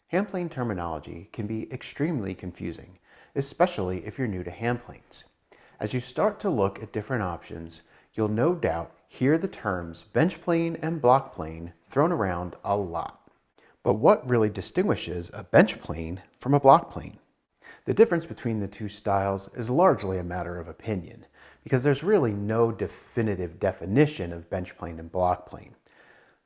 Hand plane terminology can be extremely confusing, especially if you're new to hand planes. As you start to look at different options, you'll no doubt hear the terms bench plane and block plane thrown around a lot. But what really distinguishes a bench plane from a block plane? The difference between the two styles is largely a matter of opinion, because there's really no definitive definition of bench plane and block plane.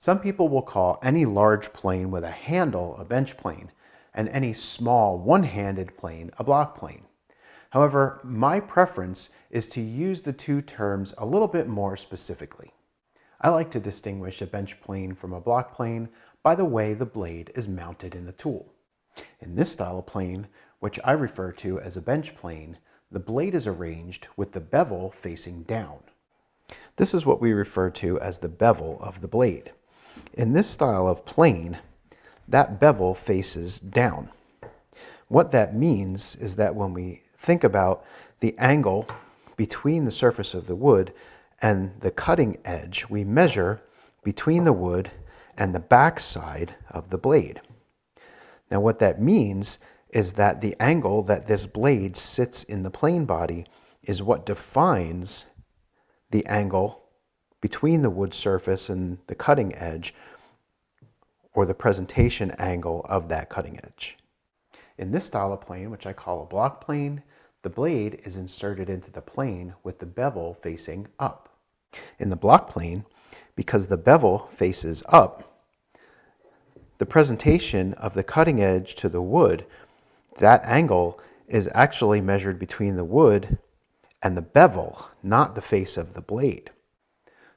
Some people will call any large plane with a handle a bench plane, and any small one-handed plane a block plane. However, my preference is to use the two terms a little bit more specifically. I like to distinguish a bench plane from a block plane by the way the blade is mounted in the tool. In this style of plane, which I refer to as a bench plane, the blade is arranged with the bevel facing down. This is what we refer to as the bevel of the blade. In this style of plane, that bevel faces down. What that means is that when we think about the angle between the surface of the wood and the cutting edge, we measure between the wood and the back side of the blade. Now what that means is that the angle that this blade sits in the plane body is what defines the angle between the wood surface and the cutting edge, or the presentation angle of that cutting edge. In this style of plane, which I call a block plane, the blade is inserted into the plane with the bevel facing up. In the block plane, because the bevel faces up, the presentation of the cutting edge to the wood, that angle is actually measured between the wood and the bevel, not the face of the blade.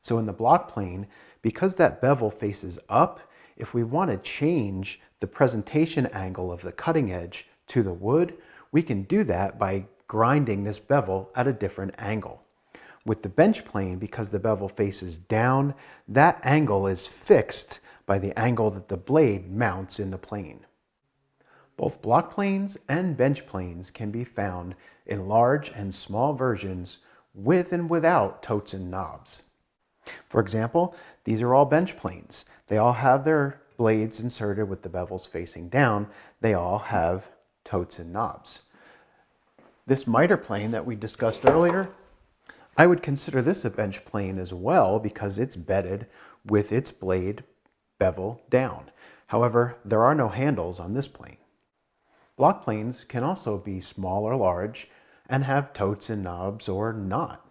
So in the block plane, because that bevel faces up, if we want to change the presentation angle of the cutting edge to the wood, we can do that by grinding this bevel at a different angle. With the bench plane, because the bevel faces down, that angle is fixed by the angle that the blade mounts in the plane. Both block planes and bench planes can be found in large and small versions with and without totes and knobs. For example, these are all bench planes. They all have their blades inserted with the bevels facing down. They all have totes and knobs. This miter plane that we discussed earlier, I would consider this a bench plane as well because it's bedded with its blade bevel down. However, there are no handles on this plane. Block planes can also be small or large and have totes and knobs or not.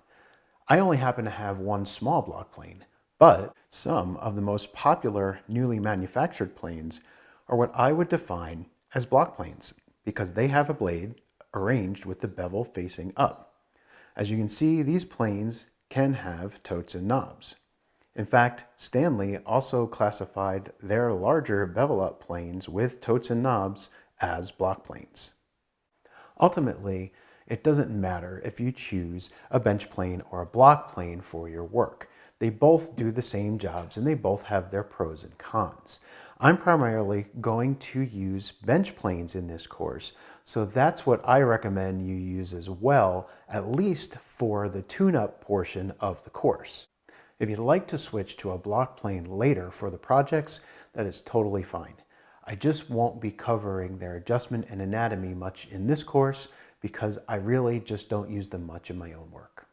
I only happen to have one small block plane, but some of the most popular newly manufactured planes are what I would define as block planes because they have a blade arranged with the bevel facing up. As you can see, these planes can have totes and knobs. In fact, Stanley also classified their larger bevel up planes with totes and knobs as block planes. Ultimately, it doesn't matter if you choose a bench plane or a block plane for your work. They both do the same jobs and they both have their pros and cons. I'm primarily going to use bench planes in this course, so that's what I recommend you use as well, at least for the tune-up portion of the course. If you'd like to switch to a block plane later for the projects, that is totally fine. I just won't be covering their adjustment and anatomy much in this course because I really just don't use them much in my own work.